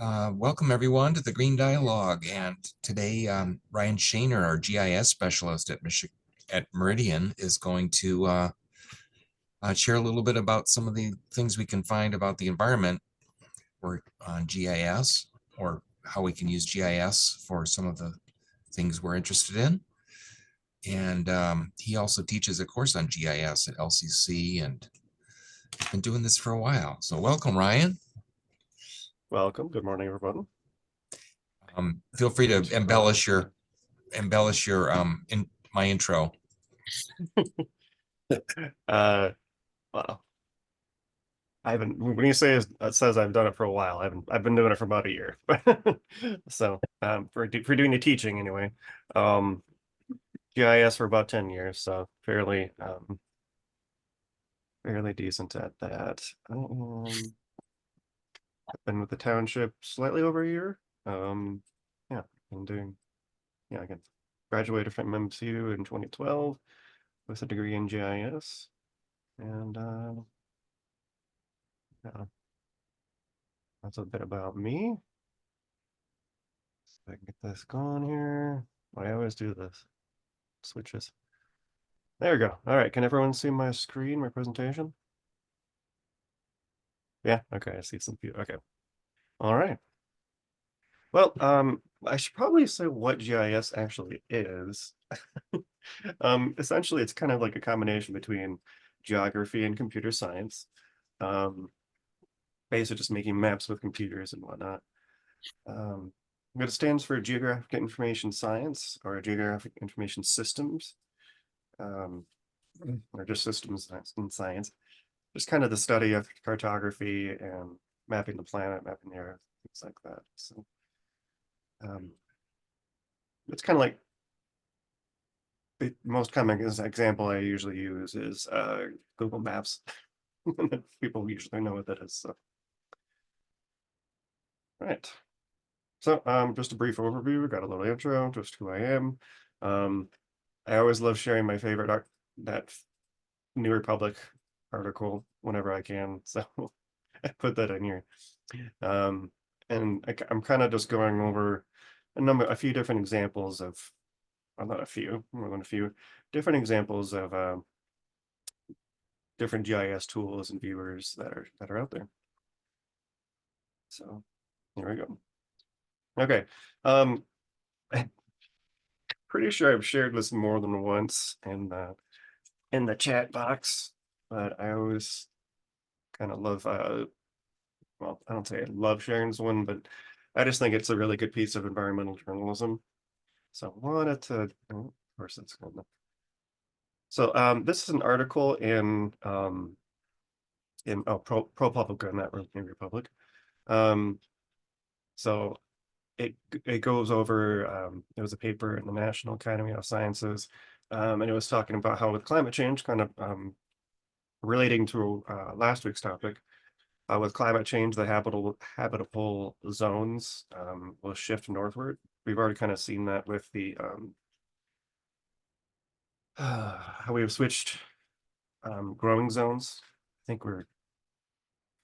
Welcome everyone to the Green Dialogue. And today, Ryan Schaner, our GIS specialist at Meridian, is going to share a little bit about some of the things we can find about the environment or on GIS, or how we can use GIS for some of the things we're interested in. And he also teaches a course on GIS at LCC and been doing this for a while. So welcome, Ryan. Welcome. Good morning, everyone. Feel free to embellish your in my intro. Well, I haven't. When you say it says I've done it for a while, I've been doing it for about a year. So for doing the teaching anyway, um, GIS for about 10 years, so fairly decent at that. I've been with the township slightly over a year. Yeah, I'm doing. Yeah, again, graduated from MCU in 2012 with a degree in GIS, and yeah, that's a bit about me. So I can get this going here. I always do this. Switches. There we go. All right. Can everyone see my screen, my presentation? Yeah. Okay. I see some people. Okay. All right. Well, I should probably say what GIS actually is. Essentially, it's kind of like a combination between geography and computer science. Basically, just making maps with computers and whatnot. What it stands for Geographic Information Science or Geographic Information Systems, or just systems in science. Just kind of the study of cartography and mapping the planet, mapping the earth, things like that. So it's kind of like the most common example I usually use is Google Maps. People usually know what that is. So. Right. So just a brief overview. We got a little intro, just who I am. I always love sharing my favorite art, that New Republic article whenever I can. So I put that in here. And I'm kind of just going over a few different examples of, well, not a few, more than a few different examples of different GIS tools and viewers that are out there. So here we go. Okay. I'm pretty sure I've shared this more than once in the chat box, but I always kind of love well, I don't say I love sharing this one, but I just think it's a really good piece of environmental journalism. So I wanted to, oh, of course it's going to. So this is an article in ProPublica, not really New Republic. So it goes over it was a paper in the National Academy of Sciences, and it was talking about how with climate change, kind of relating to last week's topic, with climate change, the habitable zones will shift northward. We've already kind of seen that with the how we have switched growing zones. I think we're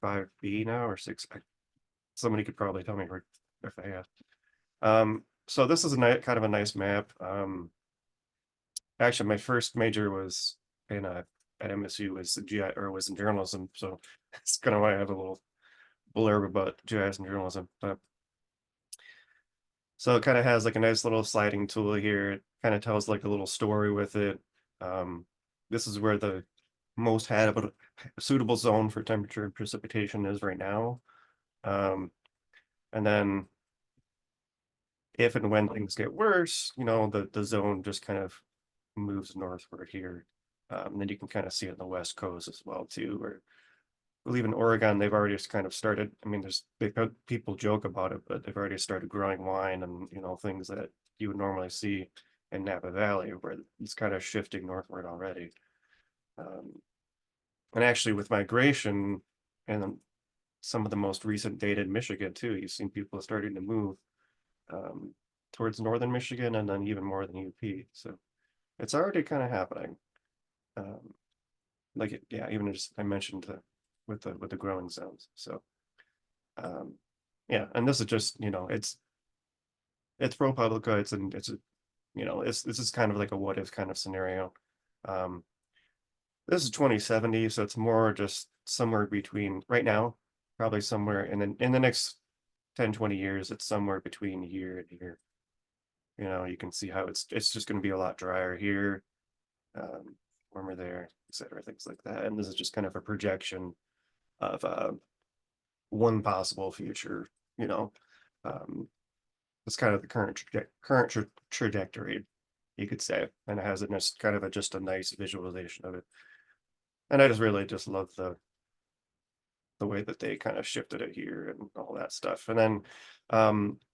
5B now or 6. Somebody could probably tell me if they ask. So this is kind of a nice map. Actually, my first major was in at MSU was was in journalism, so that's kind of why I have a little blurb about GIS and journalism. But so it kind of has like a nice little sliding tool here. It kind of tells like a little story with it. This is where the most suitable zone for temperature and precipitation is right now. And then if and when things get worse, the zone just kind of moves northward here. And then you can kind of see it on the West Coast as well too, or I believe in Oregon, they've already just kind of started. I mean, people joke about it, but they've already started growing wine and, things that you would normally see in Napa Valley, where it's kind of shifting northward already. And actually with migration and some of the most recent data in Michigan too, you've seen people starting to move towards northern Michigan and then even more than UP. So it's already kind of happening. Yeah, even just I mentioned with the growing zones. So Yeah, and this is just, it's ProPublica, it's a, this is kind of like a what if kind of scenario. Um, this is 2070, so it's more just somewhere between right now, probably somewhere in the next 10-20 years, it's somewhere between here and here. You can see how it's just going to be a lot drier here, warmer there, etc., things like that. And this is just kind of a projection of one possible future. You know, um, it's kind of the current trajectory, you could say, and it has a just kind of just a nice visualization of it. And I just really just love the way that they kind of shifted it here and all that stuff. And then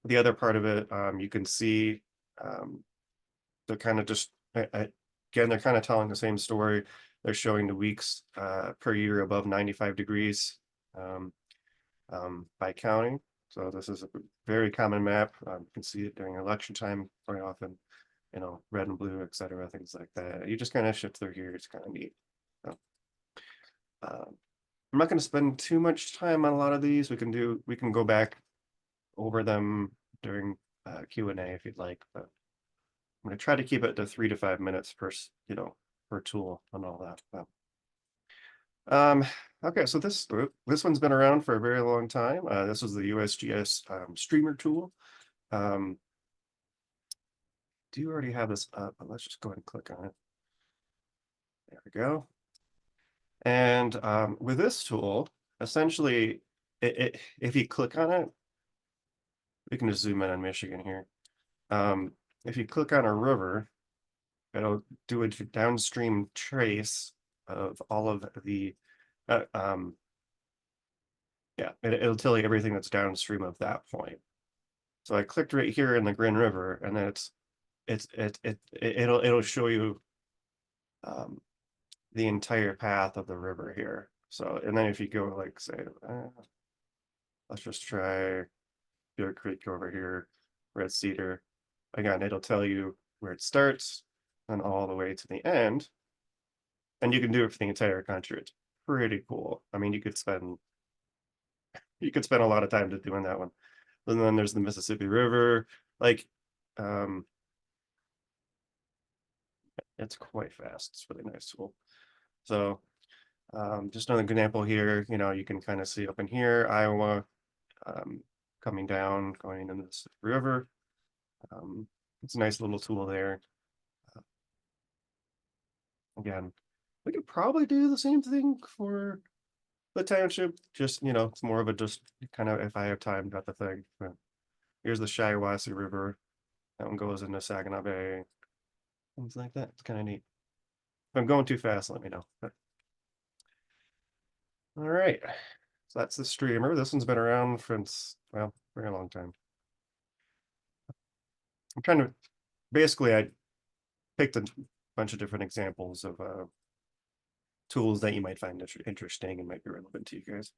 the other part of it, you can see um, they're kind of just again, they're kind of telling the same story. They're showing the weeks per year above 95 degrees um, by county. So this is a very common map. You can see it during election time very often, red and blue, etc., things like that. You just kind of shift through here. It's kind of neat. So, I'm not going to spend too much time on a lot of these. We can go back over them during Q&A if you'd like, but I'm going to try to keep it to 3 to 5 minutes per tool and all that. Okay, so this one's been around for a very long time. This is the USGS streamer tool. Do you already have this up? Let's just go ahead and click on it. There we go. And with this tool, essentially, if you click on it, we can just zoom in on Michigan here. If you click on a river, it'll do a downstream trace of all of the, yeah, it'll tell you everything that's downstream of that point. So I clicked right here in the Grand River, and then it'll show you the entire path of the river here. So, and then if you go like say, let's just try Bear Creek over here, Red Cedar. Again, it'll tell you where it starts and all the way to the end. And you can do it for the entire country. It's pretty cool. I mean, you could spend a lot of time to doing that one. And then there's the Mississippi River. Like, it's quite fast. It's really nice tool. So just another example here, you can kind of see up in here, Iowa, coming down, going into the Mississippi River. It's a nice little tool there. Again, we could probably do the same thing for the township. Just, it's more of a just kind of if I have time, got the thing. But here's the Shiawassee River. That one goes into Saginaw Bay. Things like that. It's kind of neat. If I'm going too fast, let me know. But, all right. So that's the streamer. This one's been around since, well, very long time. I'm trying to, basically, I picked a bunch of different examples of tools that you might find interesting and might be relevant to you guys.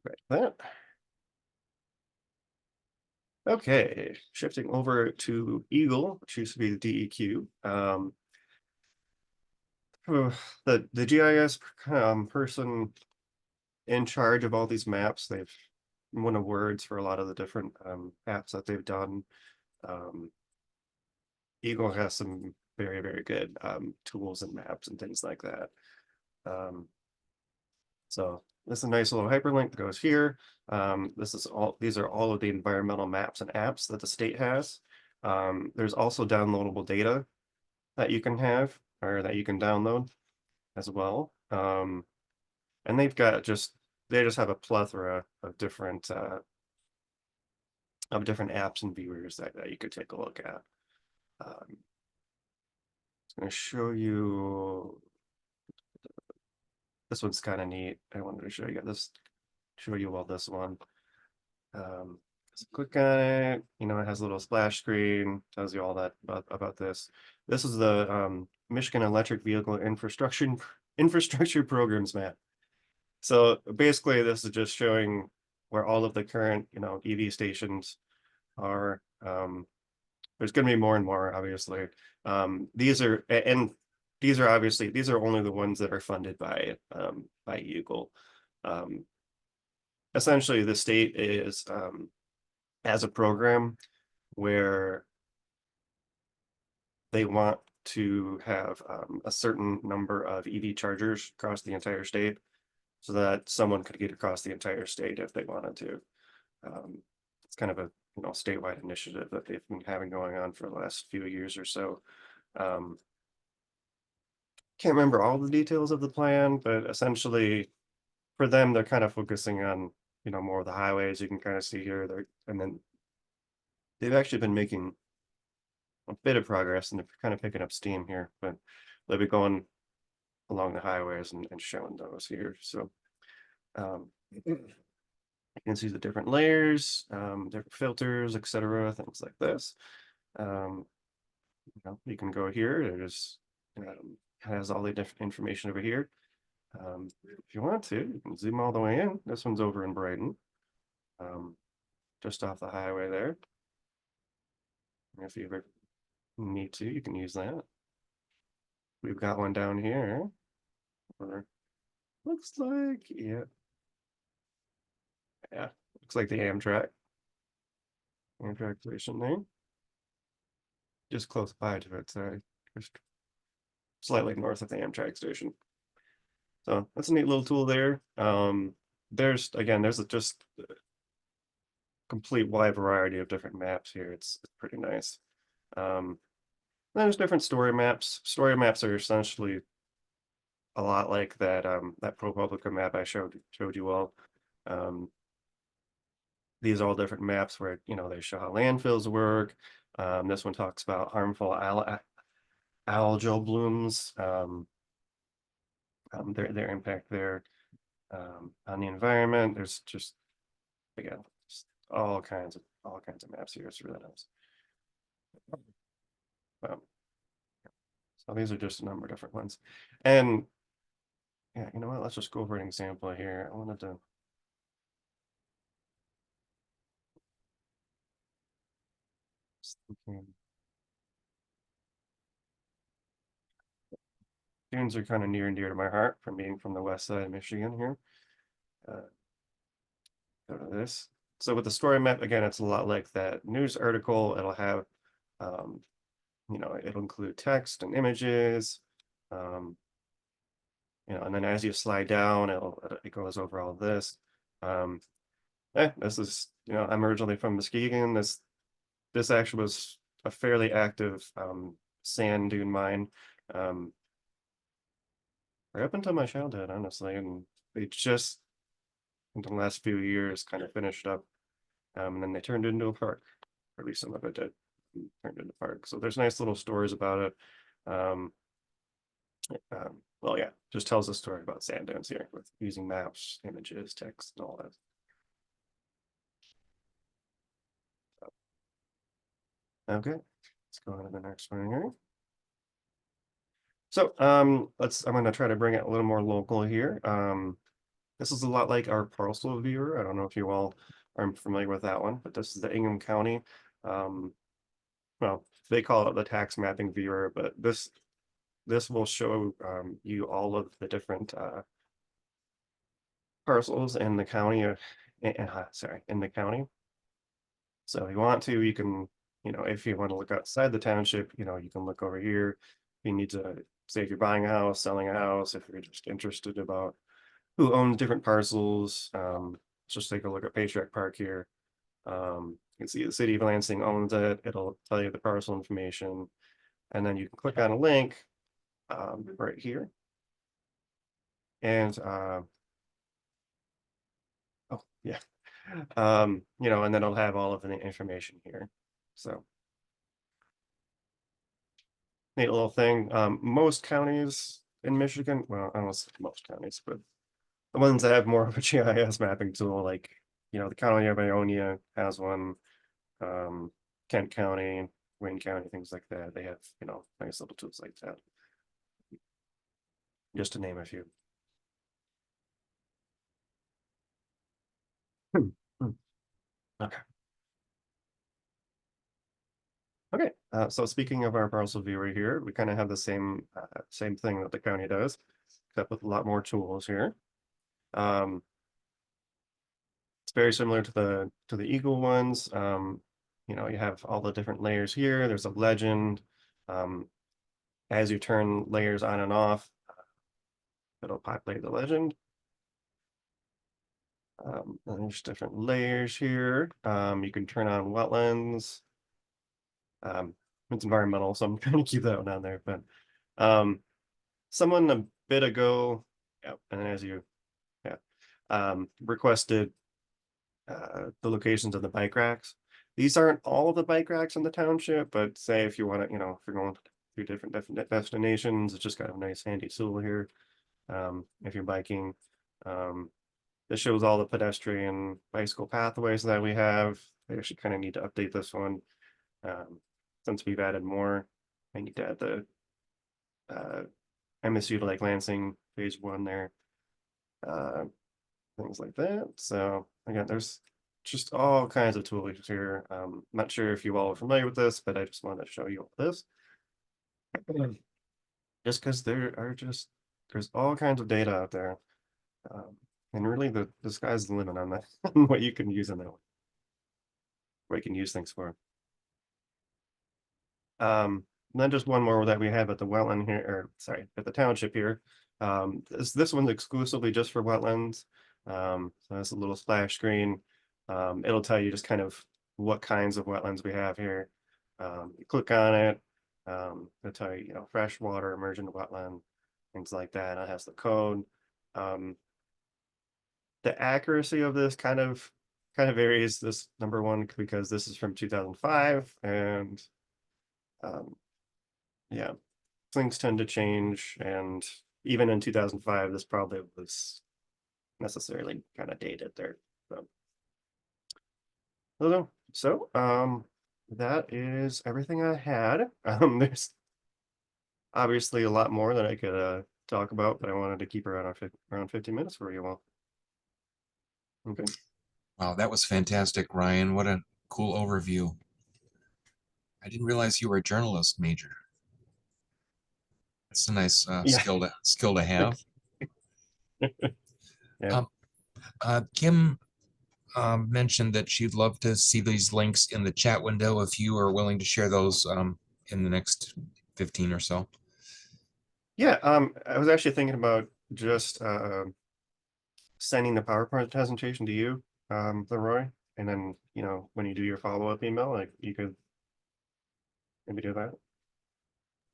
Right, that. Okay, shifting over to Eagle, which used to be the DEQ. The GIS person in charge of all these maps, they've won awards for a lot of the different apps that they've done. Eagle has some very, very good tools and maps and things like that. So this is a nice little hyperlink that goes here. These are all of the environmental maps and apps that the state has. There's also downloadable data that you can have or that you can download as well. And they just have a plethora of different apps and viewers that you could take a look at. I'm going to show you. This one's kind of neat. I wanted to show you all this one. So click on it. It has a little splash screen. Tells you all that about this. This is the Michigan Electric Vehicle Infrastructure Programs map. So basically, this is just showing where all of the current EV stations are. There's going to be more and more, obviously. These are obviously these are only the ones that are funded by Eagle. essentially the state is as a program where they want to have a certain number of EV chargers across the entire state so that someone could get across the entire state if they wanted to. It's kind of a statewide initiative that they've been having going on for the last few years or so. Um, can't remember all the details of the plan, but essentially for them, they're kind of focusing on more of the highways. You can kind of see here, and then they've actually been making a bit of progress and they're kind of picking up steam here, but they'll be going along the highways and showing those here. So you can see the different layers, different filters, etc., things like this. Um, you can go here. There's has all the different information over here. If you want to, you can zoom all the way in. This one's over in Brighton, just off the highway there. If you ever need to, you can use that. We've got one down here. Or looks like, yeah, looks like the Amtrak station there. Just close by to it, just slightly north of the Amtrak station. So that's a neat little tool there. There's just a complete wide variety of different maps here. It's pretty nice. Then there's different story maps. Story maps are essentially a lot like that ProPublica map I showed you all. These are all different maps where they show how landfills work. This one talks about harmful algal blooms, their impact there on the environment. There's just again just all kinds of maps here. It's really nice. So these are just a number of different ones, and yeah, you know what? Let's just go over an example here. I wanted to. Dunes are kind of near and dear to my heart from being from the west side of Michigan here. Go to this. So with the story map, again, it's a lot like that news article. It'll have, it'll include text and images, and then as you slide down, it goes over all of this. This is, I'm originally from Muskegon. This actually was a fairly active sand dune mine. Right up until my childhood, honestly, and they just in the last few years kind of finished up, and then they turned it into a park, or at least some of it did, turned into a park. So there's nice little stories about it. Well, yeah, just tells a story about sand dunes here with using maps, images, text, and all that. Okay, let's go on to the next one here. So I'm going to try to bring it a little more local here. This is a lot like our parcel viewer. I don't know if you all are familiar with that one, but this is the Ingham County. Well, they call it the tax mapping viewer, but this will show you all of the different parcels in the county in the county. So if you want to, you can, if you want to look outside the township, you can look over here. You need to say if you're buying a house, selling a house, if you're just interested about who owns different parcels. Let's just take a look at Patriarch Park here. You can see the city of Lansing owns it. It'll tell you the parcel information. And then you can click on a link right here. And oh yeah. And then it'll have all of the information here. So neat little thing. Most counties in Michigan, well, I don't know most counties, but the ones that have more of a GIS mapping tool, like the county of Ionia has one, Kent County, Wayne County, things like that. They have nice little tools like that. Just to name a few. Okay. Okay, so speaking of our parcel viewer here, we kind of have the same thing that the county does, except with a lot more tools here. It's very similar to the Eagle ones. You know, you have all the different layers here. There's a legend. Um, as you turn layers on and off, it'll populate the legend. And there's different layers here. You can turn on wetlands. It's environmental, so I'm trying to keep that one on there. But someone a bit ago, yeah, and as you, yeah, requested the locations of the bike racks. These aren't all of the bike racks in the township, but say if you want to, you know, if you're going through different destinations, it's just kind of a nice handy tool here. If you're biking, this shows all the pedestrian bicycle pathways that we have. I actually kind of need to update this one. Since we've added more, I need to add the MSU to Lake Lansing phase 1 there. Things like that. So again, there's just all kinds of tools here. Not sure if you all are familiar with this, but I just wanted to show you all this. Just because there's all kinds of data out there. And really the sky's the limit on that, on what you can use in that one. What you can use things for. Then just one more that we have at the wetland here, or sorry, at the township here. This one's exclusively just for wetlands. So that's a little splash screen. It'll tell you just kind of what kinds of wetlands we have here. You click on it, it'll tell you, you know, freshwater, emergent wetland, things like that. It has the code. The accuracy of this kind of varies. This number one because this is from 2005, and yeah, things tend to change, and even in 2005, this probably was necessarily kind of dated there. So, that is everything I had. There's obviously a lot more that I could talk about, but I wanted to keep around 50 minutes for you all. Okay. Wow, that was fantastic, Ryan. What a cool overview. I didn't realize you were a journalist major. That's a nice Yeah. skill to have. Yeah. Um, Kim mentioned that she'd love to see these links in the chat window if you are willing to share those in the next 15 or so. Yeah. I was actually thinking about just sending the PowerPoint presentation to you, Leroy, and then, you know, when you do your follow-up email, like you could maybe do that. Does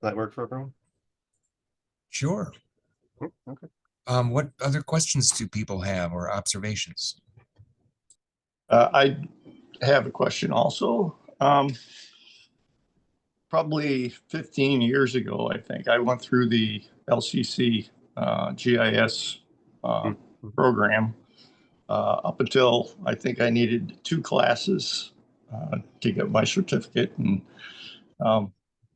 that work for everyone? Sure. Okay. What other questions do people have or observations? I have a question also. Probably 15 years ago, I think, I went through the LCC GIS program up until I think I needed 2 classes to get my certificate. And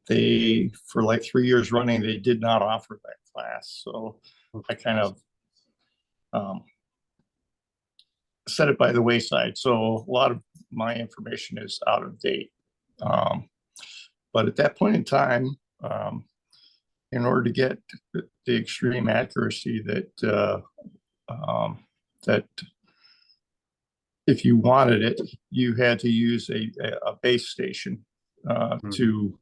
they, for like 3 years running, they did not offer that class. So I kind of set it by the wayside. So a lot of my information is out of date. But at that point in time, in order to get the extreme accuracy that that if you wanted it, you had to use a base station to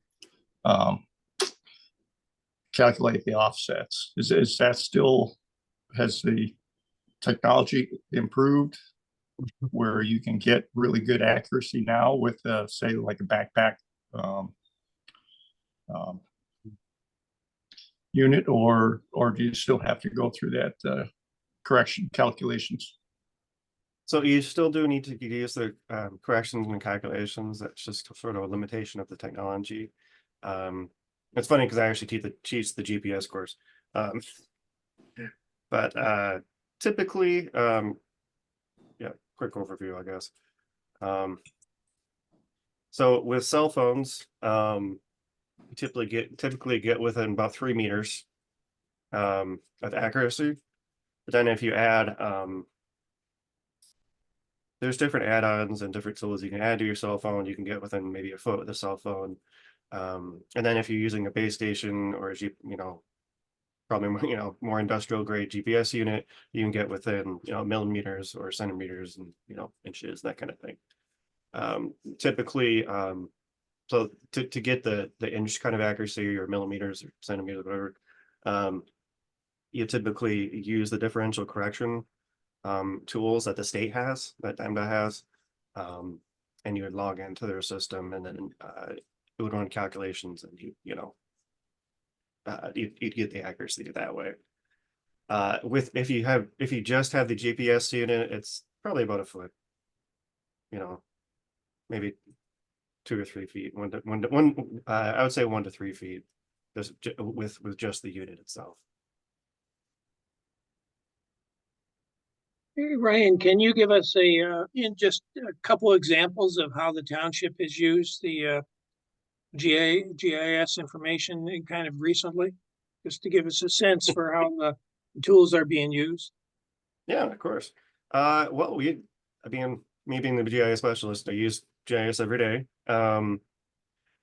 calculate the offsets. Is that still, has the technology improved where you can get really good accuracy now with say like a backpack unit, or do you still have to go through that correction calculations? So you still do need to use the corrections and calculations. That's just sort of a limitation of the technology. It's funny because I actually teach the GPS course. But typically, yeah, quick overview, I guess. So with cell phones, you typically get within about 3 meters of accuracy. But then if you add there's different add-ons and different tools you can add to your cell phone. You can get within maybe a foot with a cell phone. And then if you're using a base station or you know, probably more, more industrial grade GPS unit, you can get within, millimeters or centimeters and, inches, that kind of thing. Typically, so to get the inch kind of accuracy or millimeters or centimeters, whatever, you typically use the differential correction tools that the state has, that DMDA has, and you would log into their system, and then it would run calculations, and you'd get the accuracy that way. If you just have the GPS unit, it's probably about a foot, maybe 2 or 3 feet. I would say 1 to 3 feet, just with just the unit itself. Hey, Ryan, can you give us in just a couple examples of how the township has used the GIS information kind of recently, just to give us a sense for how the tools are being used? Yeah, of course. Well, me being the GIS specialist, I use GIS every day.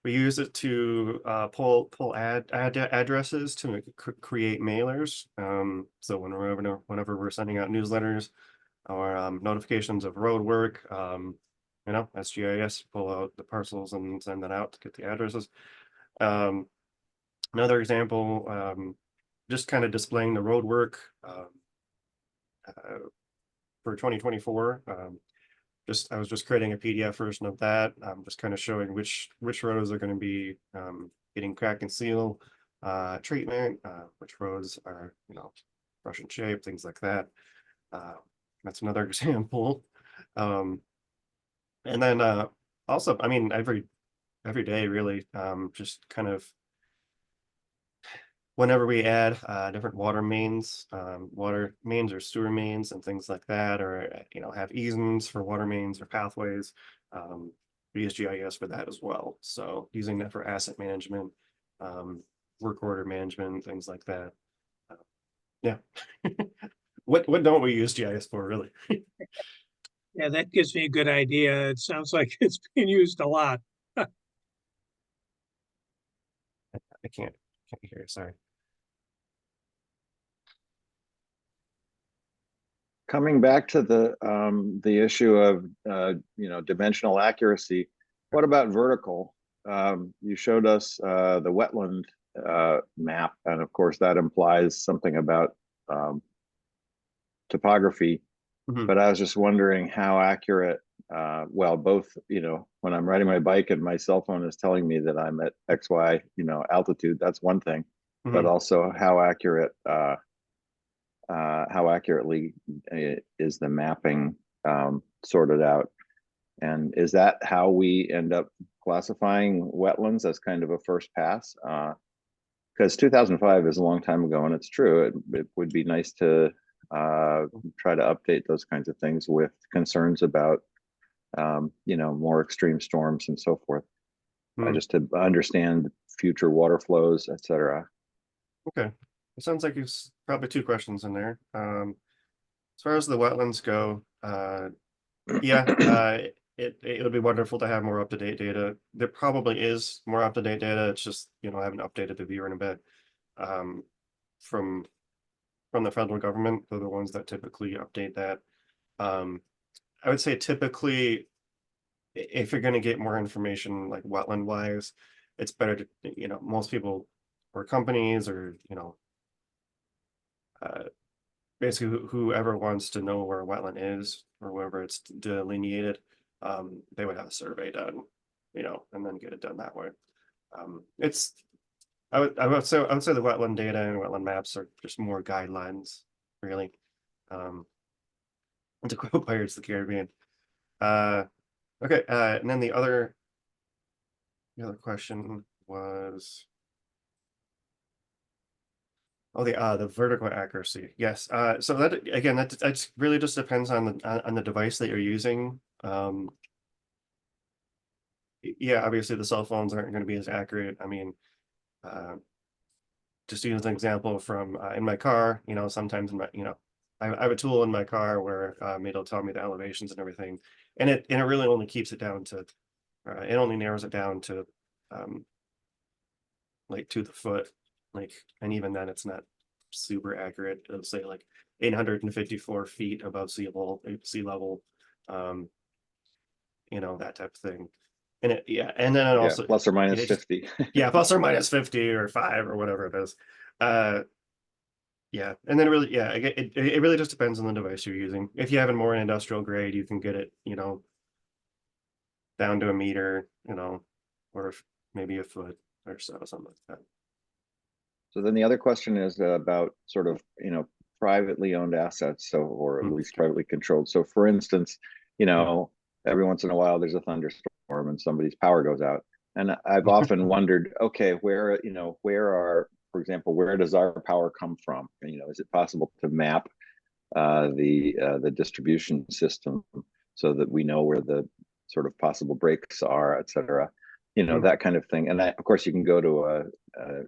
We use it to pull addresses to create mailers. So whenever we're sending out newsletters or notifications of road work, that's GIS, pull out the parcels and send that out to get the addresses. Another example, just kind of displaying the road work for 2024. I was just creating a PDF version of that. Just kind of showing which roads are going to be getting crack and seal treatment, which roads are brush and shape, things like that. That's another example. And then also, I mean, every day really, just kind of whenever we add different water mains or sewer mains and things like that, or have easements for water mains or pathways, we use GIS for that as well. So using that for asset management, work order management, things like that. Yeah. What don't we use GIS for, really? Yeah, that gives me a good idea. It sounds like it's being used a lot. I can't hear you, sorry. Coming back to the issue of dimensional accuracy, what about vertical? You showed us the wetland map, and of course that implies something about topography. Mhm. But I was just wondering how accurate. Well, both when I'm riding my bike and my cell phone is telling me that I'm at XY altitude, that's one thing. But Mhm. also how accurately is the mapping sorted out, and is that how we end up classifying wetlands as kind of a first pass? Because 2005 is a long time ago, and it's true. It would be nice to try to update those kinds of things with concerns about more extreme storms and so forth, just to understand future water flows, etc. Okay. It sounds like it's probably 2 questions in there. As far as the wetlands go, yeah, it would be wonderful to have more up-to-date data. There probably is more up-to-date data. It's just, I haven't updated the viewer in a bit. From the federal government, they're the ones that typically update that. I would say typically, if you're going to get more information like wetland wise, it's better to, most people or companies or, basically whoever wants to know where a wetland is or wherever it's delineated, they would have a survey done, and then get it done that way. I would say the wetland data and wetland maps are just more guidelines, really. To quote Pirates of the Caribbean. Okay, and then the other question was, oh, the vertical accuracy. Yes. So that again, that really just depends on the device that you're using. Yeah, obviously the cell phones aren't going to be as accurate. I mean, just to use an example from in my car, sometimes in my, I have a tool in my car where it'll tell me the elevations and everything, and it really only keeps it down to, it only narrows it down to, like to the foot, like, and even then it's not super accurate. It'll say like 854 feet above sea level, you know, that type of thing. And it, yeah, and then it Yeah, also plus or minus it just- 50. yeah, plus or minus 50 or 5 or whatever it is. Yeah, and then really, yeah, it really just depends on the device you're using. If you have it more in industrial grade, you can get it, you know, down to a meter, you know, or maybe a foot or so, something like that. So then the other question is about sort of, you know, privately owned assets, so, or at least privately controlled. So for instance, you know, every once in a while there's a thunderstorm and somebody's power goes out. And I've often wondered, okay, where, you know, where are, for example, where does our power come from? And, you know, is it possible to map the distribution system so that we know where the sort of possible breaks are, et cetera, you know, that kind of thing. And of course, you can go to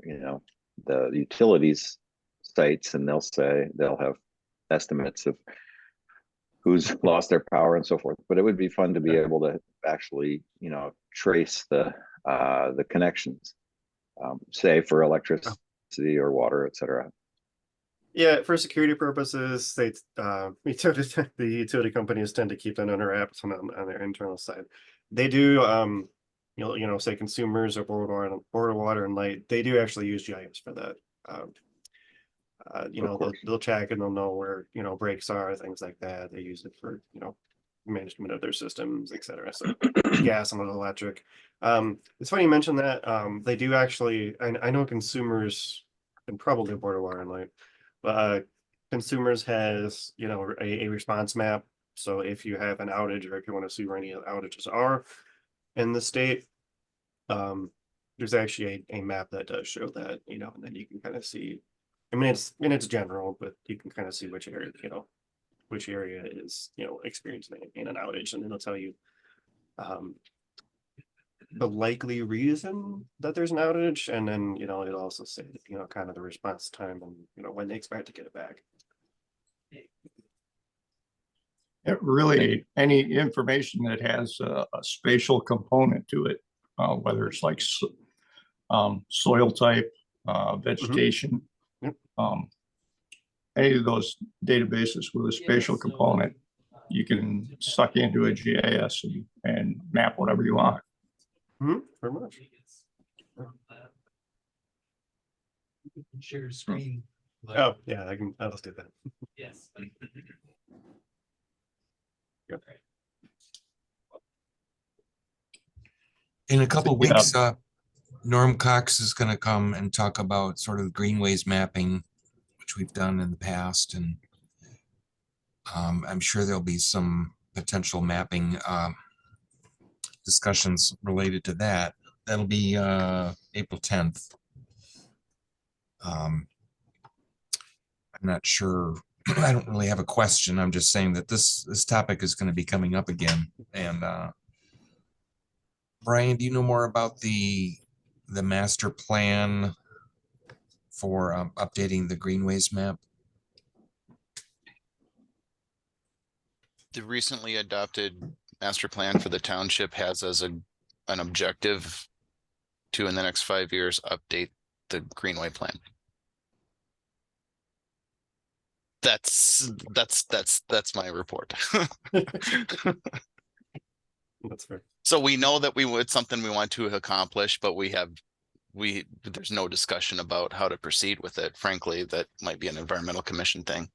you know, the utilities sites, and they'll have estimates of who's lost their power and so forth. But it would be fun to be able to actually, you know, trace the connections, say for electricity or water, et cetera. Yeah, for security purposes, the utility companies tend to keep that under wraps on their internal side. They do, you know, say consumers or board water and light, they do actually use GIS for that. You know, they'll check and they'll know where, you know, breaks are, things like that. They use it for, you know, management of their systems, et cetera. So gas and electric. It's funny you mentioned that. They do actually, I know consumers and probably board water and light. Consumers has, you know, a response map. So if you have an outage or if you want to see where any outages are in the state, there's actually a map that does show that, you know, and then you can kind of see, I mean, it's general, but you can kind of see which area, you know, which area is, you know, experiencing an outage, and then it'll tell you the likely reason that there's an outage, and then, you know, it'll also say, you know, kind of the response time and, you know, when they expect to get it back. Really, any information that has a spatial component to it, whether it's like soil type, vegetation, Yep. any of those databases with a spatial component, you can suck into a GIS and map whatever you want. Very much. Share screen. Oh, yeah, I'll just do that. Yes. Yep. In a couple of Yeah. weeks, Norm Cox is going to come and talk about sort of greenways mapping, which we've done in the past. And I'm sure there'll be some potential mapping discussions related to that. That'll be April 10th. I'm not sure. I don't really have a question. I'm just saying that this topic is going to be coming up again. And Brian, do you know more about the master plan for updating the greenways map? The recently adopted master plan for the township has as an objective to, in the next 5 years, update the greenway plan. That's my report. That's fair. So we know that it's something we want to accomplish, but there's no discussion about how to proceed with it. Frankly, that might be an environmental commission thing.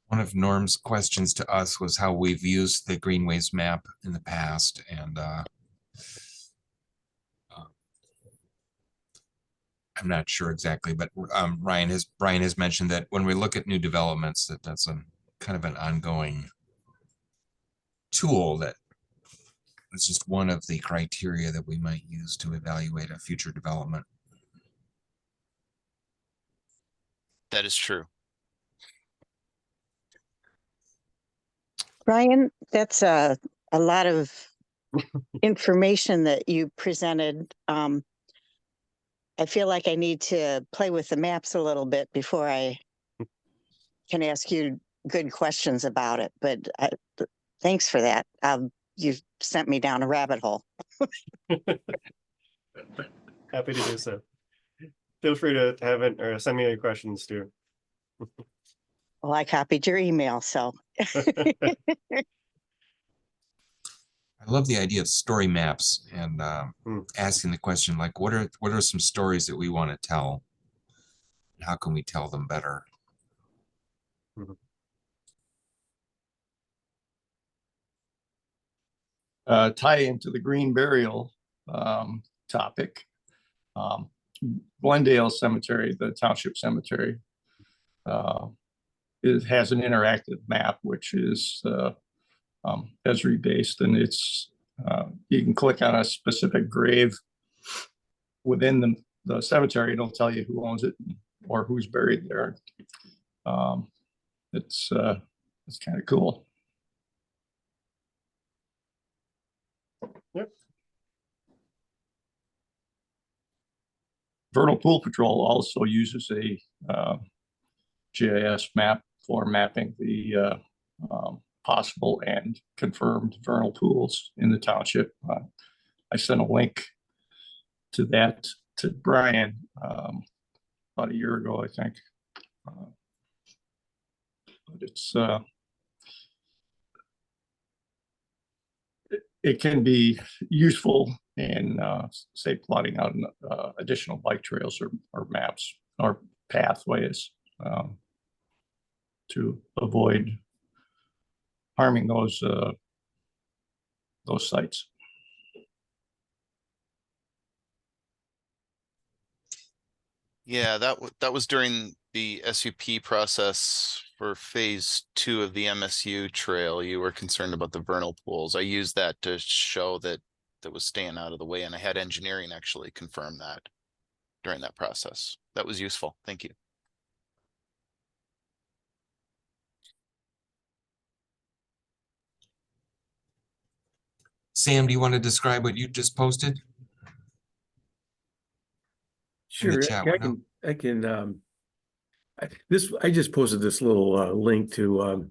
One of Norm's questions to us was how we've used the greenways map in the past, and I'm not sure exactly, but Brian has mentioned that when we look at new developments, that's a kind of an ongoing tool that is just one of the criteria that we might use to evaluate a future development. That is true. Brian, that's a lot of information that you presented. I feel like I need to play with the maps a little bit before I can ask you good questions about it. But thanks for that. You've sent me down a rabbit hole. Happy to do so. Feel free to have it or send me any questions too. Well, I copied your email, so I love the idea of story maps and Hmm. asking the question like, what are some stories that we want to tell? And how can we tell them better? Tie into the green burial topic. Glendale Cemetery, the township cemetery, it has an interactive map, which is Esri based, and it's you can click on a specific grave within the cemetery. It'll tell you who owns it or who's buried there. It's kind of cool. Yep. Vernal Pool Patrol also uses a GIS map for mapping the possible and confirmed vernal pools in the township. I sent a link to that to Brian about a year ago, I think. But it can be useful in say plotting out additional bike trails or maps or pathways to avoid harming those sites. Yeah, that was during the SUP process for phase 2 of the MSU trail. You were concerned about the vernal pools. I used that to show that was staying out of the way, and I had engineering actually confirm that during that process. That was useful. Thank you. Sam, do you want to describe what you just posted? Sure, chat I window. can, I just posted this little link to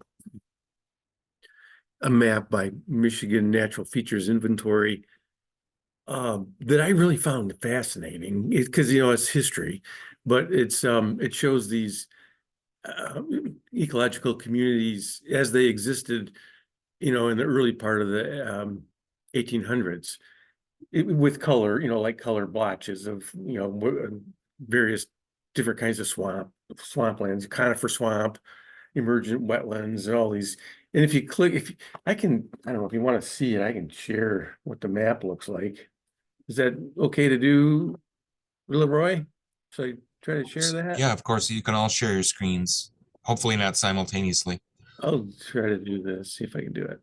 a map by Michigan Natural Features Inventory that I really found fascinating because it's history, but it shows these ecological communities as they existed, in the early part of the 1800s. With color, like color blotches of, various different kinds of swamplands, conifer swamp, emergent wetlands, and all these. And if you click, I don't know if you want to see it, I can share what the map looks like. Is that okay to do, Leroy? So I try to share that? Yeah, of course. You can all share your screens. Hopefully not simultaneously. I'll try to do this, see if I can do it.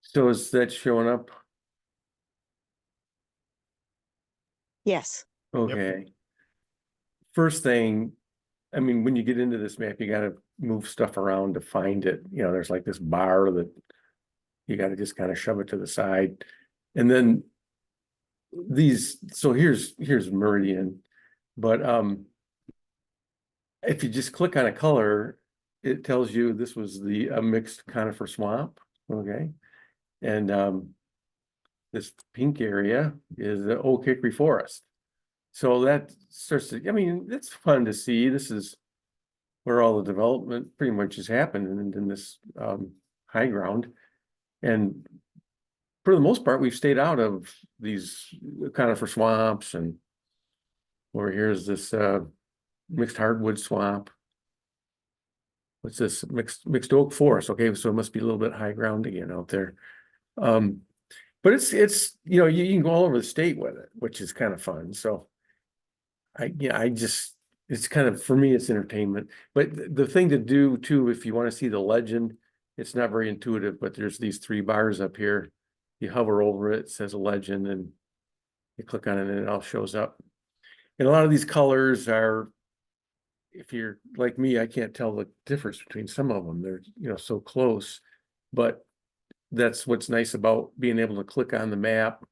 So is that showing up? yes. Okay. First thing, I mean, when you get into this map, you gotta move stuff around to find it. There's like this bar that you gotta just kind of shove it to the side. And then so here's Meridian, but if you just click on a color, it tells you this was a mixed conifer swamp, okay? And this pink area is the Oak Hickory Forest. So that starts to, I mean, it's fun to see. This is where all the development pretty much has happened in this high ground. And for the most part, we've stayed out of these conifer swamps, and or here's this mixed hardwood swamp. What's this mixed oak forest? Okay, so it must be a little bit high ground again out there. But it's you can go all over the state with it, which is kind of fun. So it's kind of, for me, it's entertainment. But the thing to do too, if you want to see the legend, it's not very intuitive, but there's these 3 bars up here. You hover over it, it says a legend, and you click on it and it all shows up. And a lot of these colors are, if you're like me, I can't tell the difference between some of them. They're, so close, but that's what's nice about being able to click on the map,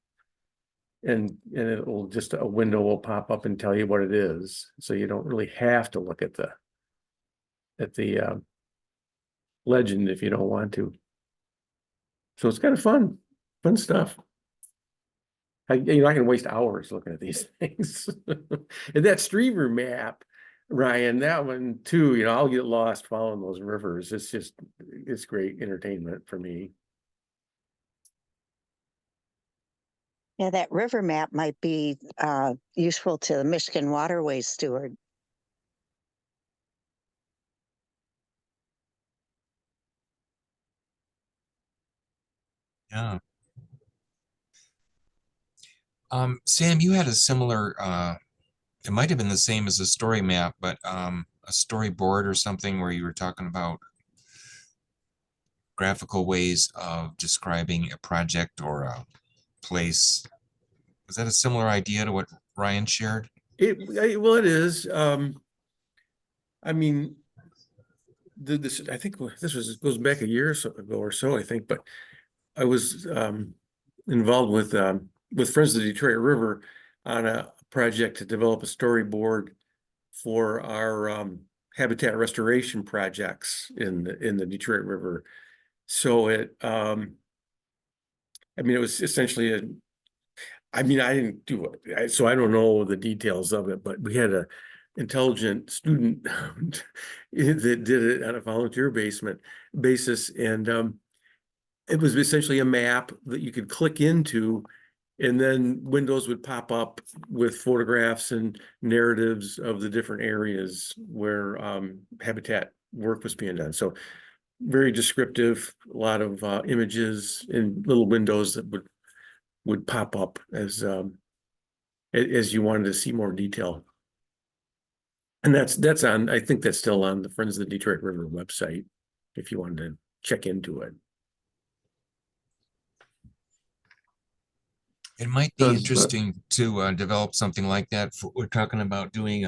and it'll just, a window will pop up and tell you what it is. So you don't really have to look at the legend if you don't want to. So it's kind of fun. Fun stuff. I can waste hours looking at these things. And that streamer map, Ryan, that one too, I'll get lost following those rivers. It's great entertainment for me. Yeah, that river map might be useful to the Michigan Waterways Steward. Yeah. Sam, you had a similar, it might have been the same as a story map, but a storyboard or something where you were talking about graphical ways of describing a project or a place. Was that a similar idea to what Ryan shared? Well, it is. I mean, I think this goes back a year or so ago or so, I think, but I was involved with Friends of the Detroit River on a project to develop a storyboard for our habitat restoration projects in the Detroit River. So it was essentially I didn't do it, so I don't know the details of it, but we had a intelligent student that did it on a volunteer basis, and it was essentially a map that you could click into, and then windows would pop up with photographs and narratives of the different areas where habitat work was being done. So very descriptive, a lot of images in little windows that would pop up as you wanted to see more detail. And that's on, I think that's still on the Friends of the Detroit River website, if you wanted to check into it. It might be Does, interesting to develop something like that. We're talking about doing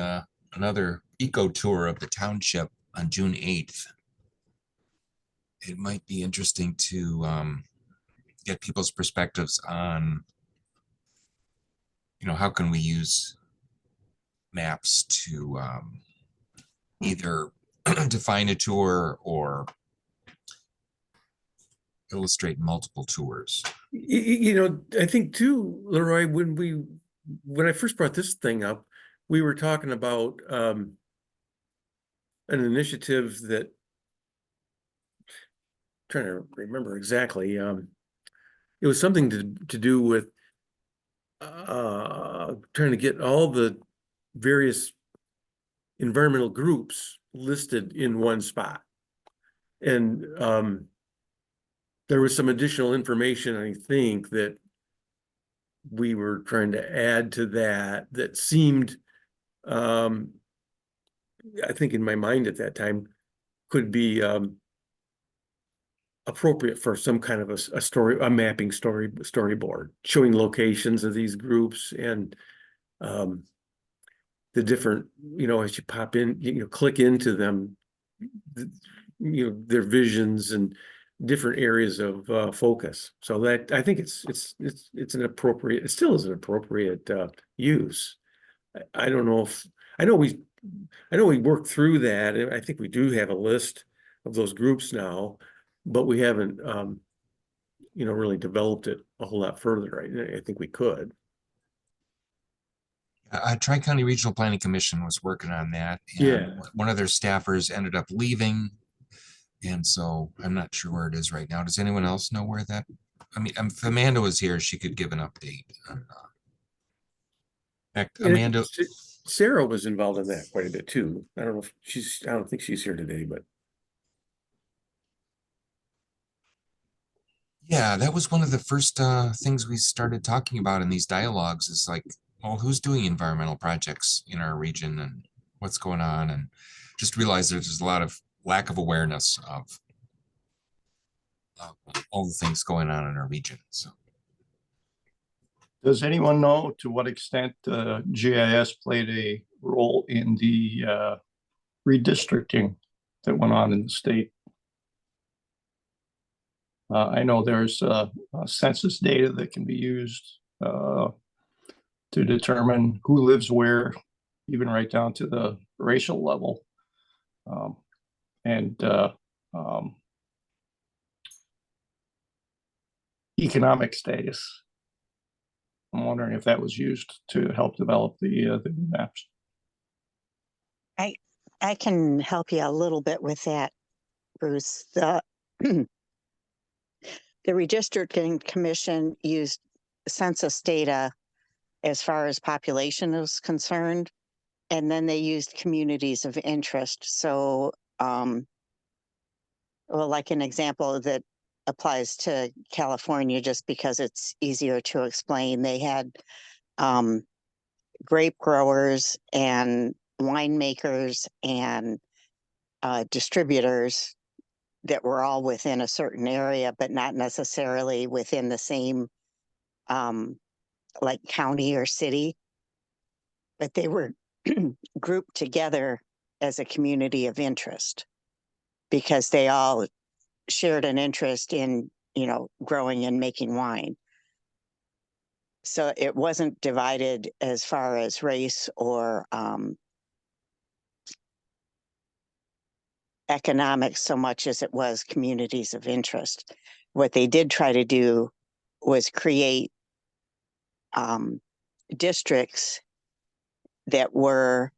another eco tour of the township on June 8th. It might be interesting to get people's perspectives on, how can we use maps to either define a tour or illustrate multiple tours. I think too, Leroy, when I first brought this thing up, we were talking about an initiative that, trying to remember exactly, it was something to do with trying to get all the various environmental groups listed in one spot. And there was some additional information, I think, that we were trying to add to that seemed, I think in my mind at that time, could be appropriate for some kind of a mapping storyboard, showing locations of these groups and the different, as you pop in, click into them, their visions and different areas of focus. So that, I think it's an appropriate, it still is an appropriate use. I don't know if, I know we worked through that, and I think we do have a list of those groups now, but we haven't really developed it a whole lot further. Right? I think we could. Tri-County Regional Planning Commission was working on that. And Yeah. one of their staffers ended up leaving. And so I'm not sure where it is right now. Does anyone else know where that? If Amanda was here, she could give an update. In fact, Amanda. Sarah was involved in that quite a bit too. I don't think she's here today, but. Yeah, that was one of the first things we started talking about in these dialogues is like, well, who's doing environmental projects in our region and what's going on? And just realized there's a lot of lack of awareness of all the things going on in our region. So, does anyone know to what extent GIS played a role in the redistricting that went on in the state? I know there's census data that can be used to determine who lives where, even right down to the racial level. economic status. I'm wondering if that was used to help develop the new maps. I can help you a little bit with that, Bruce. The the redistricting commission used census data as far as population is concerned, and then they used communities of interest. So, well, like an example that applies to California, just because it's easier to explain, they had grape growers and winemakers and distributors that were all within a certain area, but not necessarily within the same like county or city. But they were grouped together as a community of interest because they all shared an interest in, growing and making wine. So it wasn't divided as far as race or economics so much as it was communities of interest. What they did try to do was create districts that were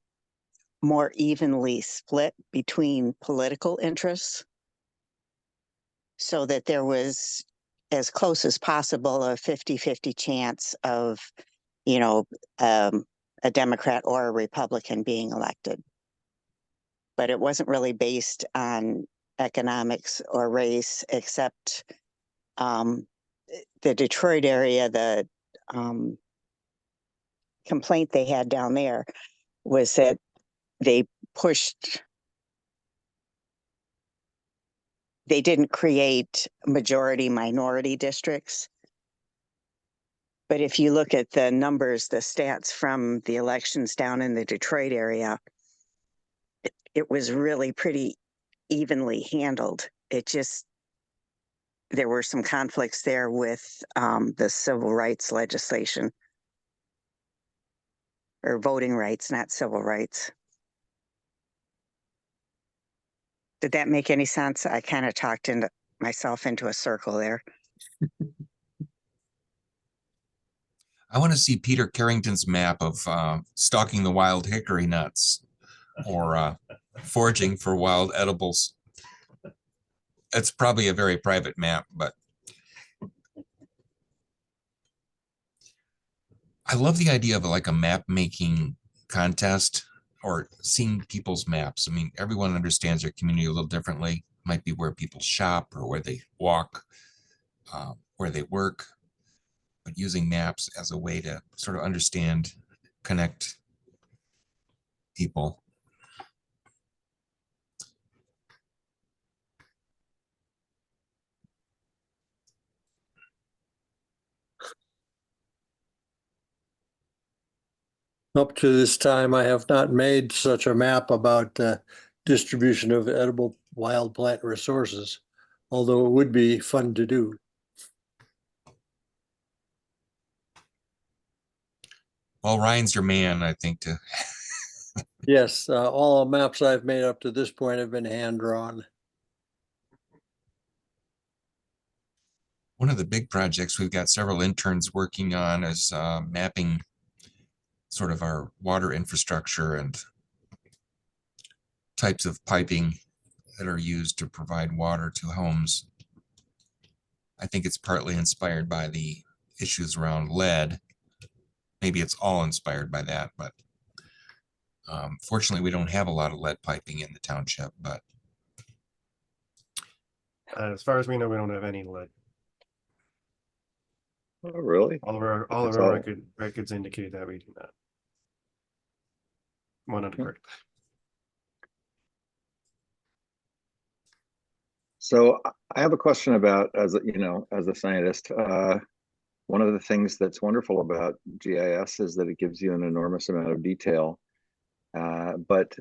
more evenly split between political interests so that there was as close as possible a 50-50 chance of, a Democrat or a Republican being elected. But it wasn't really based on economics or race, except the Detroit area, the complaint they had down there was that they didn't create majority minority districts. But if you look at the numbers, the stats from the elections down in the Detroit area, it was really pretty evenly handled. There were some conflicts there with the civil rights legislation, or voting rights, not civil rights. Did that make any sense? I kind of talked myself into a circle there. I want to see Peter Carrington's map of stalking the wild hickory nuts or foraging for wild edibles. It's probably a very private map, but I love the idea of like a map making contest or seeing people's maps. I mean, everyone understands their community a little differently. Might be where people shop or where they walk, where they work, but using maps as a way to sort of understand, connect people. Up to this time, I have not made such a map about distribution of edible wild plant resources, although it would be fun to do. Well, Ryan's your man, I think, to Yes, all the maps I've made up to this point have been hand-drawn. one of the big projects we've got several interns working on is mapping sort of our water infrastructure and types of piping that are used to provide water to homes. I think it's partly inspired by the issues around lead. Maybe it's all inspired by that, but fortunately we don't have a lot of lead piping in the township, but As far as we know, we don't have any lead. Oh, really? All of our That's all. records indicate that we do not. One of the correct. So I have a question about, as a scientist, one of the things that's wonderful about GIS is that it gives you an enormous amount of detail. But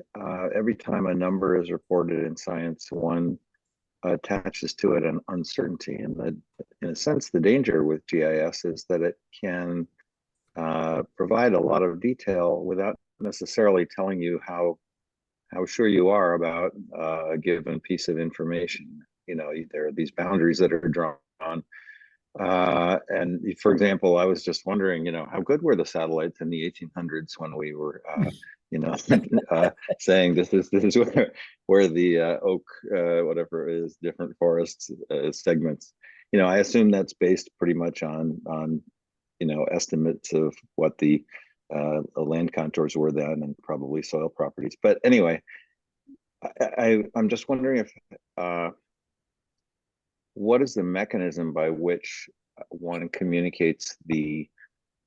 every time a number is reported in science, one attaches to it an uncertainty. And in a sense, the danger with GIS is that it can provide a lot of detail without necessarily telling you how sure you are about a given piece of information. There are these boundaries that are drawn And for example, I was just wondering, how good were the satellites in the 1800s when we were, you know, saying this is where the oak, whatever is different forests segments. I assume that's based pretty much on estimates of what the land contours were then, and probably soil properties. But anyway, I'm just wondering if what is the mechanism by which one communicates the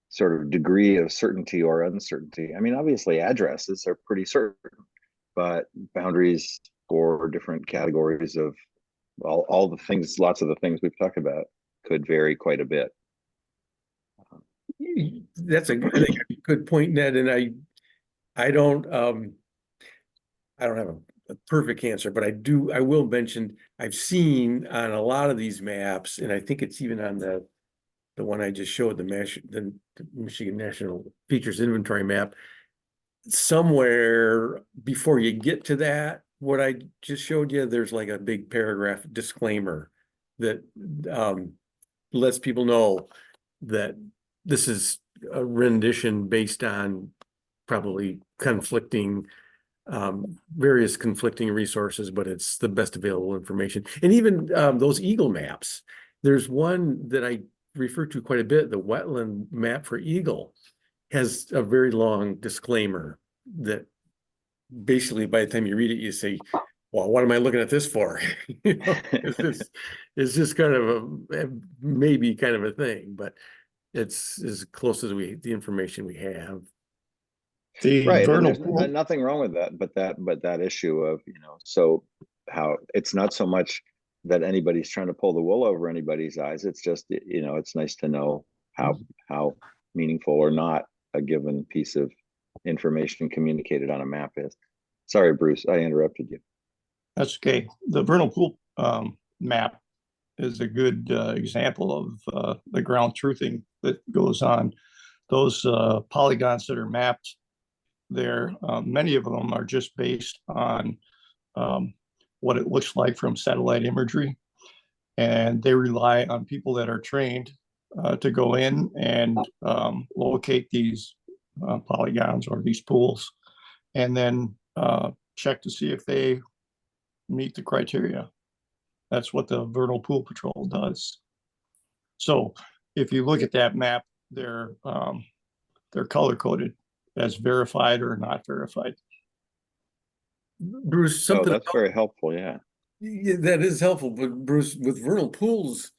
sort of degree of certainty or uncertainty? I mean, obviously addresses are pretty certain, but boundaries for different categories of all the things, lots of the things we've talked about could vary quite a bit. That's I think a good point, Ned, and I don't have a perfect answer, but I will mention I've seen on a lot of these maps, and I think it's even on the one I just showed, the Michigan National Features Inventory map. Somewhere before you get to that, what I just showed you, there's like a big paragraph disclaimer that lets people know that this is a rendition based on probably various conflicting resources, but it's the best available information. And even those Eagle maps, there's one that I refer to quite a bit, the wetland map for Eagle, has a very long disclaimer that basically by the time you read it, you say, well, what am I looking at this for? It's just kind of maybe kind of a thing, but it's as close as the information we have. The Right, and vernal there's pool, nothing wrong with that, but that issue of, so how it's not so much that anybody's trying to pull the wool over anybody's eyes. It's just, it's nice to know how meaningful or not a given piece of information communicated on a map is. Sorry, Bruce, I interrupted you. that's okay. The vernal pool map is a good example of the ground truthing that goes on. Those polygons that are mapped there, many of them are just based on what it looks like from satellite imagery. And they rely on people that are trained to go in and locate these polygons or these pools, and then check to see if they meet the criteria. That's what the Vernal Pool Patrol does. So if you look at that map, they're color coded as verified or not verified. Bruce, Oh, something that's very helpful. Yeah. Yeah, that is helpful, but Bruce, with vernal pools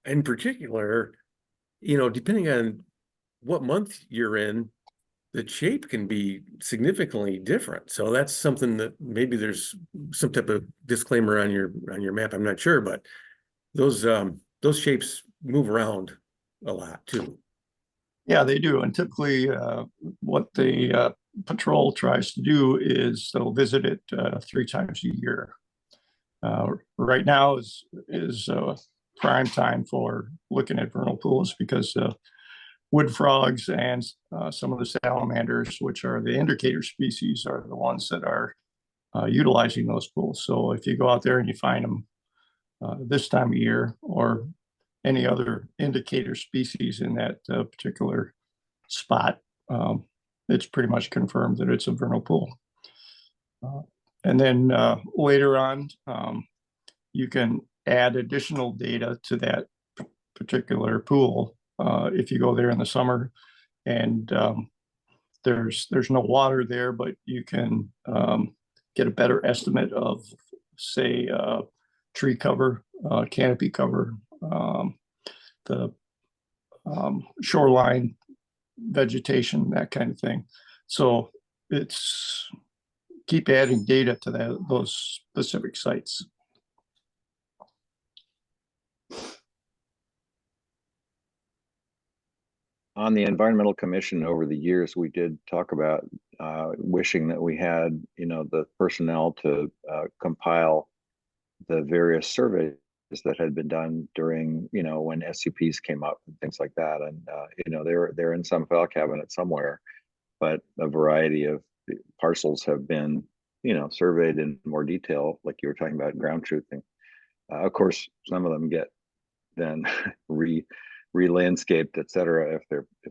in particular, depending on what month you're in, the shape can be significantly different. So that's something that maybe there's some type of disclaimer on your map. I'm not sure, but those shapes move around a lot too. Yeah, they do. And typically what the patrol tries to do is they'll visit it 3 times a year. Right now is prime time for looking at vernal pools because wood frogs and some of the salamanders, which are the indicator species, are the ones that are utilizing those pools. So if you go out there and you find them this time of year or any other indicator species in that particular spot, it's pretty much confirmed that it's a vernal pool. And then later on, you can add additional data to that particular pool if you go there in the summer and there's no water there, but you can get a better estimate of, say, tree cover, canopy cover, the shoreline vegetation, that kind of thing. So it's keep adding data to those specific sites. On the Environmental Commission over the years, we did talk about wishing that we had, the personnel to compile the various surveys that had been done during, when SUPs came up and things like that. And, they're in some file cabinet somewhere, but a variety of parcels have been, surveyed in more detail, like you were talking about ground truthing. Of course, some of them get then re-landscaped, et cetera, if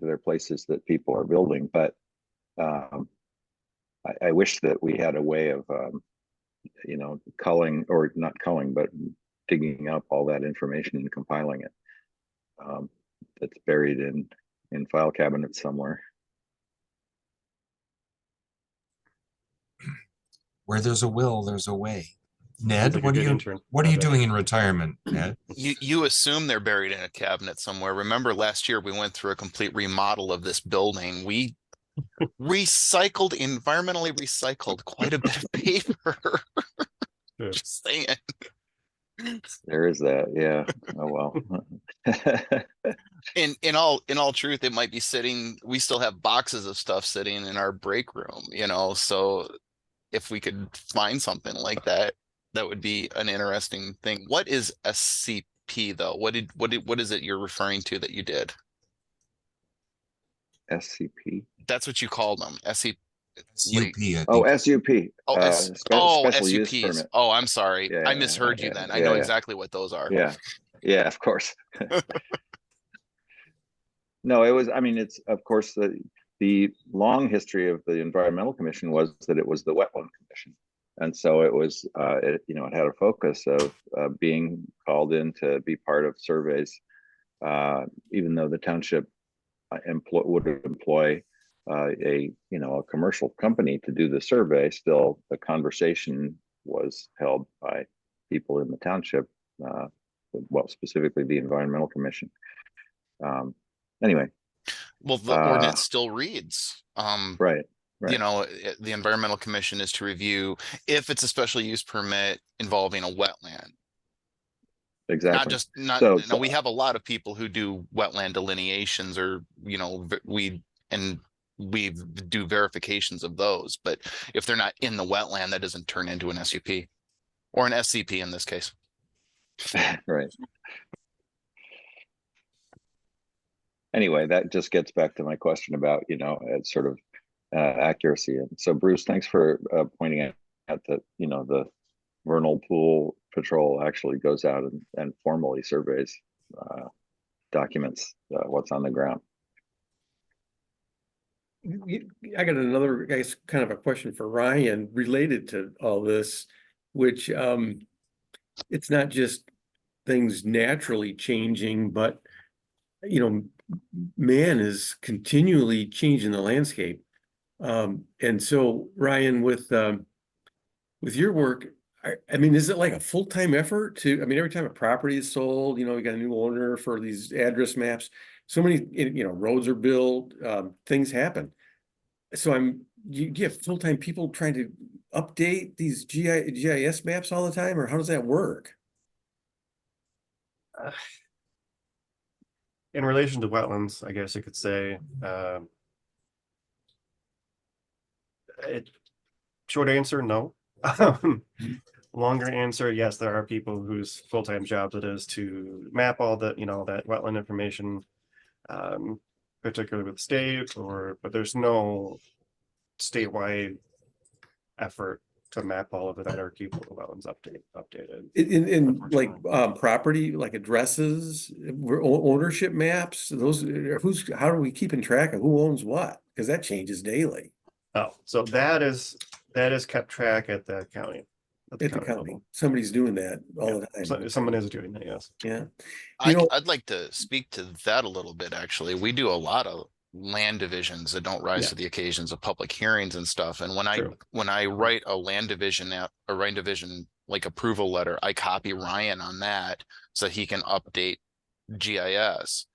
they're places that people are building. But I wish that we had a way of culling, or not culling, but digging up all that information and compiling it. That's buried in file cabinets somewhere. Where there's a will, there's a way. Sounds Ned, like a what are good you intern what are you project. doing in retirement, Ned? You assume they're buried in a cabinet somewhere. Remember last year we went through a complete remodel of this building. We environmentally recycled quite a bit of paper. Yeah. Just saying. There is that, yeah. Oh well. In all truth, it might be sitting, we still have boxes of stuff sitting in our break room, so if we could find something like that, that would be an interesting thing. What is SCP though? What is it you're referring to that you did? SCP. That's what you called them. SCP. SUP, I Oh, think. SUP. Special use SUPs. permit. Oh, I'm sorry. Yeah, I misheard you then. I know exactly what those are. Yeah, of course. No, it was, I mean, it's, of course, the long history of the Environmental Commission was that it was the Wetland Commission. And so it was, it had a focus of being called in to be part of surveys, even though the township would employ a commercial company to do the survey. Still, the conversation was held by people in the township, well, specifically the Environmental Commission. Anyway. Well, the ordinance still reads. Right. The Environmental Commission is to review if it's a special use permit involving a wetland. Exactly. We have a lot of people who do wetland delineations, or we do verifications of those, but if they're not in the wetland, that doesn't turn into an SUP or an SCP in this case. Right. Anyway, that just gets back to my question about sort of accuracy. And so Bruce, thanks for pointing out that the vernal pool patrol actually goes out and formally surveys, documents what's on the ground. I got another, I guess, kind of a question for Ryan related to all this, which it's not just things naturally changing, but man is continually changing the landscape. And so Ryan, with your work, I mean, is it like a full-time effort to, I mean, every time a property is sold, we got a new owner for these address maps, so many, roads are built, things happen. So you have full-time people trying to update these GIS maps all the time, or how does that work? In relation to wetlands, I guess you could say, short answer, no. Longer answer, yes, there are people whose full-time job it is to map all the, that wetland information, particularly with the state, but there's no statewide effort to map all of it that are keep the wetlands updated. In like property, like addresses, ownership maps, those, how are we keeping track of who owns what? Because that changes daily. Oh, so that is kept track at the county. At the county. Somebody's doing that all the time. So, someone is doing that, yes. Yeah. I'd like to speak to that a little bit, actually. We do a lot of land divisions that don't rise to the occasions of public hearings and stuff. And when I write a land division like approval letter, I copy Ryan on that so he can update GIS.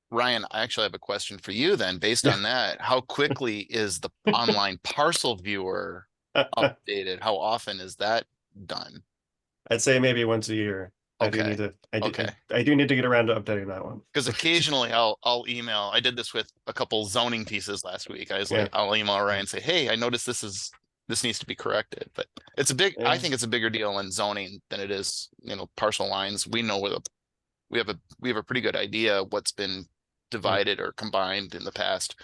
Ryan, I actually have a question for you then. Based on that, how quickly is the online parcel viewer updated? How often is that done? I'd say maybe once a year. Okay. I do need to get around to updating that one. Because occasionally I'll email. I did this with a couple zoning pieces last week. I was like, I'll email Ryan and say, hey, I noticed this needs to be corrected. But it's I think it's a bigger deal in zoning than it is, parcel lines. We know we have a pretty good idea what's been divided or combined in the past,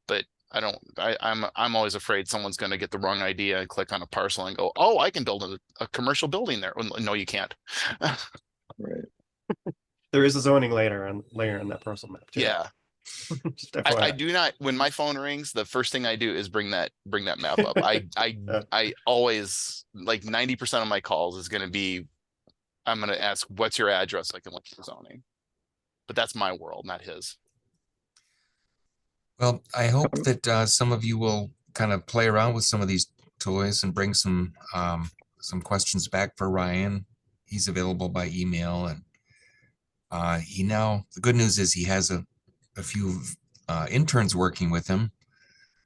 but I'm always afraid someone's going to get the wrong idea and click on a parcel and go, oh, I can build a commercial building there. No, you can't. Right. There is a zoning layer on that parcel map too. Yeah, Just I FYI. do not, when my phone rings, the first thing I do is bring that map up. Yeah. I always, like 90% of my calls is gonna be, I'm gonna ask, what's your address? So I can look at the zoning. But that's my world, not his. Well, I hope that some of you will kind of play around with some of these toys and bring some questions back for Ryan. He's available by email, and the good news is he has a few interns working with him.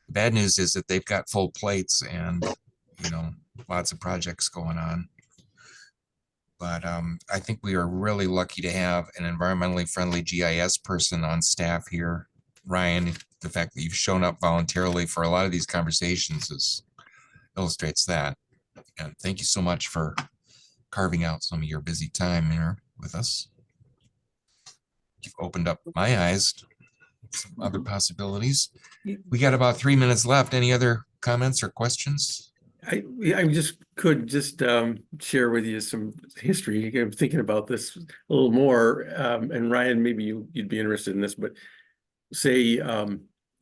The bad news is that they've got full plates and lots of projects going on. But I think we are really lucky to have an environmentally friendly GIS person on staff here. Ryan, the fact that you've shown up voluntarily for a lot of these conversations illustrates that. And thank you so much for carving out some of your busy time here with us. You've opened up my eyes to some other possibilities. We got about 3 minutes left. Any other comments or questions? I just could share with you some history. I'm thinking about this a little more. And Ryan, maybe you'd be interested in this, but say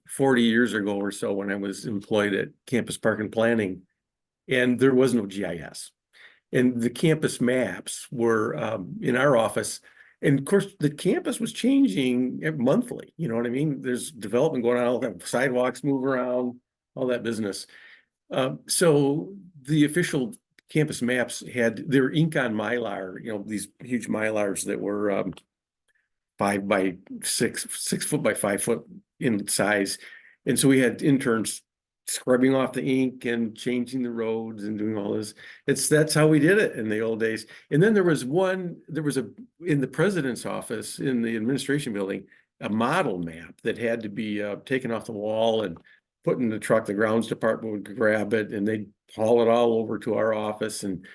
40 years ago or so, when I was employed at Campus Park and Planning, and there was no GIS. And the campus maps were in our office. And of course, the campus was changing monthly. You know what I mean? There's development going on, all that, sidewalks move around, all that business. So the official campus maps had their ink on Mylar, these huge Mylars that were 5 by 6, 6 foot by 5 foot in size. And so we had interns scrubbing off the ink and changing the roads and doing all this. That's how we did it in the old days. And then there was in the president's office in the administration building, a model map that had to be taken off the wall and put in the truck. The grounds department would grab it and they'd haul it all over to our office and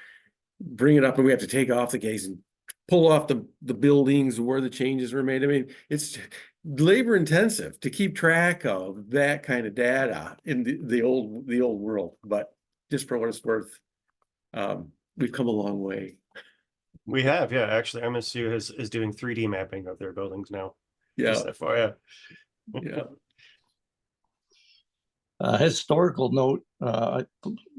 bring it up, and we have to take off the case and pull off the buildings where the changes were made. I mean, it's labor intensive to keep track of that kind of data in the old world, but just for what it's worth, we've come a long way. We have, yeah. Actually, MSU is doing 3D mapping of their buildings now. Yeah. Just FYI. Yeah. Historical note,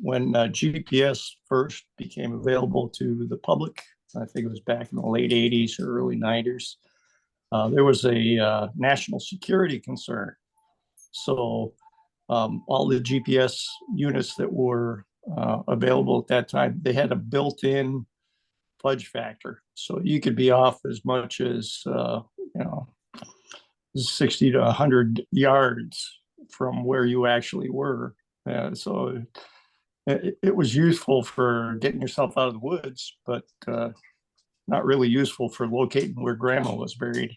when GPS first became available to the public, I think it was back in the late 80s or early 90s, there was a national security concern. So all the GPS units that were available at that time, they had a built-in fudge factor. So you could be off as much as 60 to 100 yards from where you actually were. So it was useful for getting yourself out of the woods, but not really useful for locating where grandma was buried.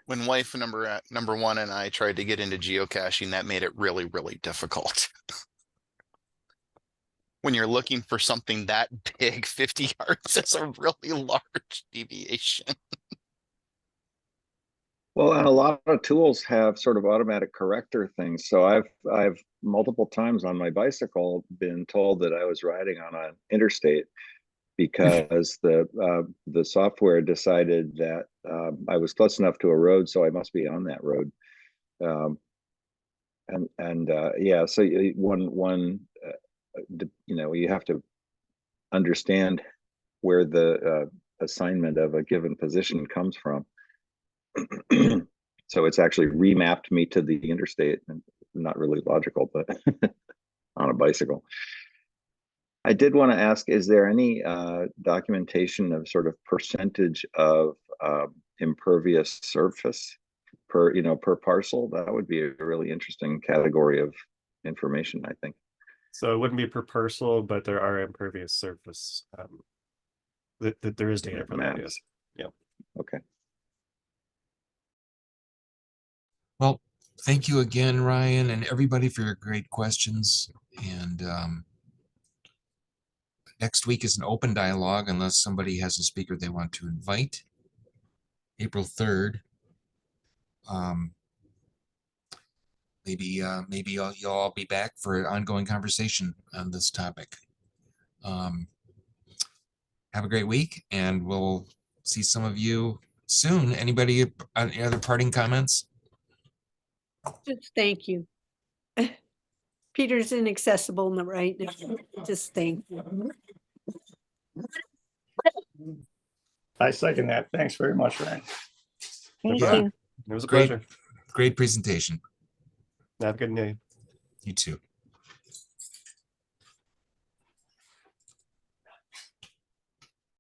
When wife number one and I tried to get into geocaching, that made it really, really difficult. When you're looking for something that big, 50 yards is a really large deviation. Well, and a lot of tools have sort of automatic corrector things. So I've multiple times on my bicycle been told that I was riding on an interstate because the software decided that I was close enough to a road, so I must be on that road. Yeah, so you have to understand where the assignment of a given position comes from. So it's actually remapped me to the interstate, and not really logical, but on a bicycle. I did want to ask, is there any documentation of sort of percentage of impervious surface per parcel? That would be a really interesting category of information, I think. So it wouldn't be per parcel, but there are impervious surface. That there is data for that. Yes. Yeah. Okay. Well, thank you again, Ryan, and everybody for your great questions. And next week is an open dialogue unless somebody has a speaker they want to invite. April 3rd. Maybe you'll all be back for an ongoing conversation on this topic. Have a great week, and we'll see some of you soon. Anybody, any other parting comments? Just thank you. Peter's inaccessible right now. Just thank you. I second that. Thanks very much, Ryan. Thank Yeah. you. It was a Great. pleasure. Great presentation. Have a good day. You too.